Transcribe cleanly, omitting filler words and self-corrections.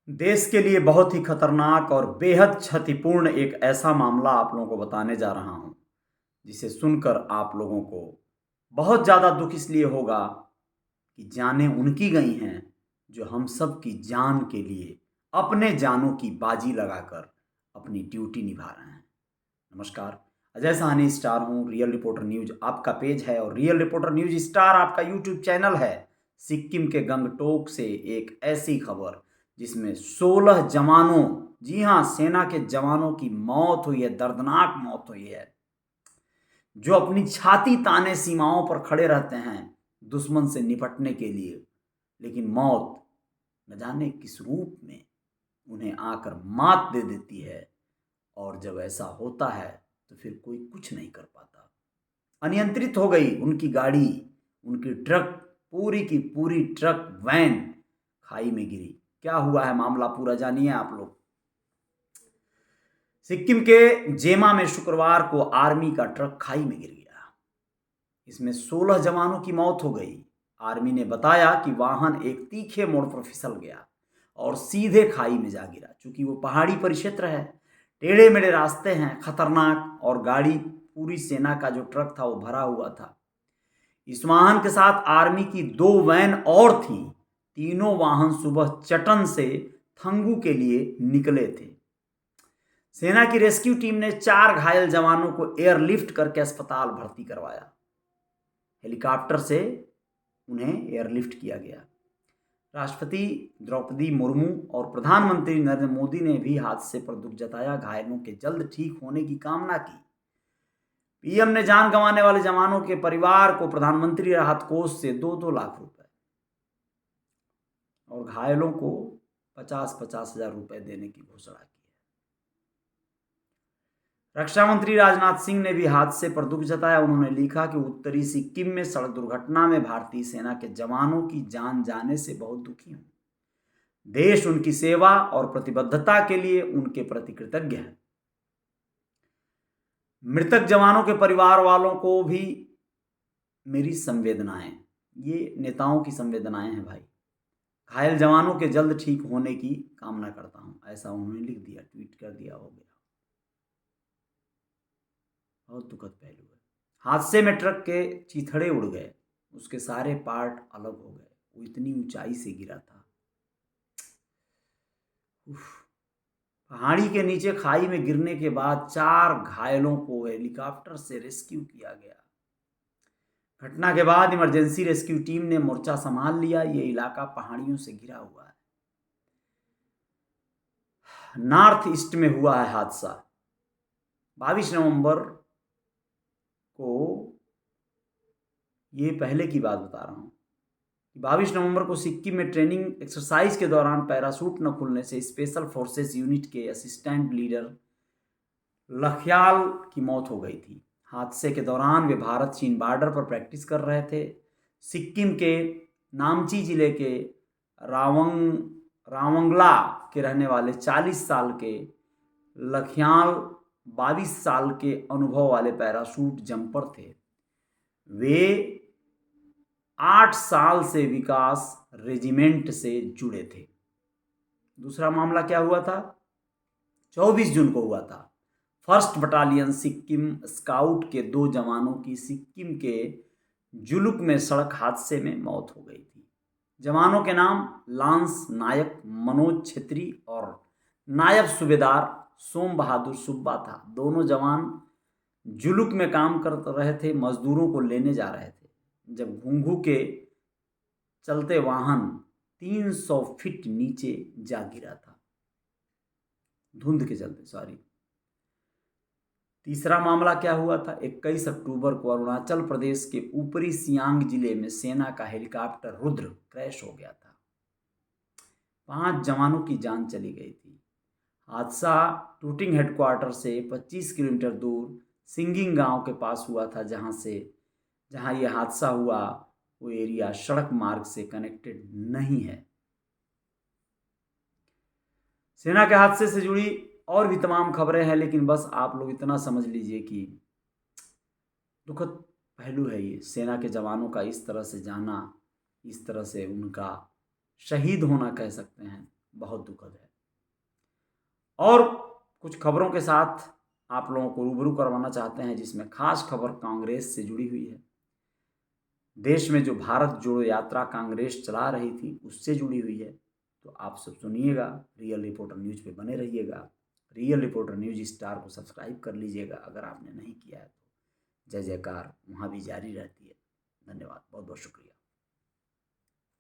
देश के लिए बहुत ही खतरनाक और बेहद क्षतिपूर्ण एक ऐसा मामला आप लोगों को बताने जा रहा हूं, जिसे सुनकर आप लोगों को बहुत ज़्यादा दुख इसलिए होगा कि जानें उनकी गई हैं जो हम सब की जान के लिए अपने जानों की बाजी लगाकर अपनी ड्यूटी निभा रहे हैं। नमस्कार, अजय साहनी स्टार हूँ। रियल रिपोर्टर न्यूज आपका पेज है और रियल रिपोर्टर न्यूज स्टार आपका यूट्यूब चैनल है। सिक्किम के गंगटोक से एक ऐसी खबर जिसमें 16 जवानों, जी हाँ, सेना के जवानों की मौत हुई है, दर्दनाक मौत हुई है, जो अपनी छाती ताने सीमाओं पर खड़े रहते हैं दुश्मन से निपटने के लिए, लेकिन मौत न जाने किस रूप में उन्हें आकर मात दे देती है। और जब ऐसा होता है तो फिर कोई कुछ नहीं कर पाता। अनियंत्रित हो गई उनकी गाड़ी, उनकी ट्रक, पूरी की पूरी ट्रक वैन खाई में गिरी। क्या हुआ है मामला पूरा जानिए आप लोग। सिक्किम के जेमा में शुक्रवार को आर्मी का ट्रक खाई में गिर गया। इसमें 16 जवानों की मौत हो गई। आर्मी ने बताया कि वाहन एक तीखे मोड़ पर फिसल गया और सीधे खाई में जा गिरा। चूंकि वो पहाड़ी परिक्षेत्र है, टेढ़े मेढ़े रास्ते हैं, खतरनाक, और गाड़ी पूरी सेना का जो ट्रक था वो भरा हुआ था। इस वाहन के साथ आर्मी की 2 वैन और थीं। तीनों वाहन सुबह चटन से थंगू के लिए निकले थे। सेना की रेस्क्यू टीम ने 4 घायल जवानों को एयरलिफ्ट करके अस्पताल भर्ती करवाया। हेलीकॉप्टर से उन्हें एयरलिफ्ट किया गया। राष्ट्रपति द्रौपदी मुर्मू और प्रधानमंत्री नरेंद्र मोदी ने भी हादसे पर दुख जताया, घायलों के जल्द ठीक होने की कामना की। पीएम ने जान गंवाने वाले जवानों के परिवार को प्रधानमंत्री राहत कोष से 2-2 लाख रुपए और घायलों को 50-50 हजार रुपए देने की घोषणा की है। रक्षा मंत्री राजनाथ सिंह ने भी हादसे पर दुख जताया। उन्होंने लिखा कि उत्तरी सिक्किम में सड़क दुर्घटना में भारतीय सेना के जवानों की जान जाने से बहुत दुखी हूं। देश उनकी सेवा और प्रतिबद्धता के लिए उनके प्रति कृतज्ञ है। मृतक जवानों के परिवार वालों को भी मेरी संवेदनाएं, ये नेताओं की संवेदनाएं हैं भाई। घायल जवानों के जल्द ठीक होने की कामना करता हूं, ऐसा उन्होंने लिख दिया, ट्वीट कर दिया। हो गया। बहुत दुखद पहलू है। हादसे में ट्रक के चीथड़े उड़ गए, उसके सारे पार्ट अलग हो गए। वो इतनी ऊंचाई से गिरा था। पहाड़ी के नीचे खाई में गिरने के बाद 4 घायलों को हेलीकॉप्टर से रेस्क्यू किया गया। घटना के बाद इमरजेंसी रेस्क्यू टीम ने मोर्चा संभाल लिया। ये इलाका पहाड़ियों से घिरा हुआ है। नॉर्थ ईस्ट में हुआ है हादसा। 22 नवंबर को, ये पहले की बात बता रहा हूं, 22 नवंबर को सिक्किम में ट्रेनिंग एक्सरसाइज के दौरान पैराशूट न खुलने से स्पेशल फोर्सेस यूनिट के असिस्टेंट लीडर लखयाल की मौत हो गई थी। हादसे के दौरान वे भारत चीन बॉर्डर पर प्रैक्टिस कर रहे थे। सिक्किम के नामची जिले के रावंगला के रहने वाले 40 साल के लखयाल 22 साल के अनुभव वाले पैराशूट जंपर थे। वे 8 साल से विकास रेजिमेंट से जुड़े थे। दूसरा मामला क्या हुआ था? 24 जून को हुआ था। फर्स्ट बटालियन सिक्किम स्काउट के 2 जवानों की सिक्किम के जुलुक में सड़क हादसे में मौत हो गई थी। जवानों के नाम लांस नायक मनोज छेत्री और नायब सूबेदार सोम बहादुर सुब्बा था। दोनों जवान जुलुक में काम कर रहे थे, मजदूरों को लेने जा रहे थे, जब घुंघू के चलते वाहन 300 फीट नीचे जा गिरा था। धुंध के चलते, सॉरी। तीसरा मामला क्या हुआ था? 21 अक्टूबर को अरुणाचल प्रदेश के ऊपरी सियांग जिले में सेना का हेलीकॉप्टर रुद्र क्रैश हो गया था। 5 जवानों की जान चली गई थी। हादसा टूटिंग हेडक्वार्टर से 25 किलोमीटर दूर सिंगिंग गांव के पास हुआ था, जहां यह हादसा हुआ वो एरिया सड़क मार्ग से कनेक्टेड नहीं है। सेना के हादसे से जुड़ी और भी तमाम खबरें हैं, लेकिन बस आप लोग इतना समझ लीजिए कि दुखद पहलू है ये। सेना के जवानों का इस तरह से जाना, इस तरह से उनका शहीद होना कह सकते हैं, बहुत दुखद है। और कुछ खबरों के साथ आप लोगों को रूबरू करवाना चाहते हैं, जिसमें खास खबर कांग्रेस से जुड़ी हुई है। देश में जो भारत जोड़ो यात्रा कांग्रेस चला रही थी, उससे जुड़ी हुई है। तो आप सब सुनिएगा, रियल रिपोर्टर न्यूज़ पे बने रहिएगा। रियल रिपोर्टर न्यूज़ स्टार को सब्सक्राइब कर लीजिएगा अगर आपने नहीं किया है तो। जय जयकार वहाँ भी जारी रहती है। धन्यवाद, बहुत बहुत शुक्रिया।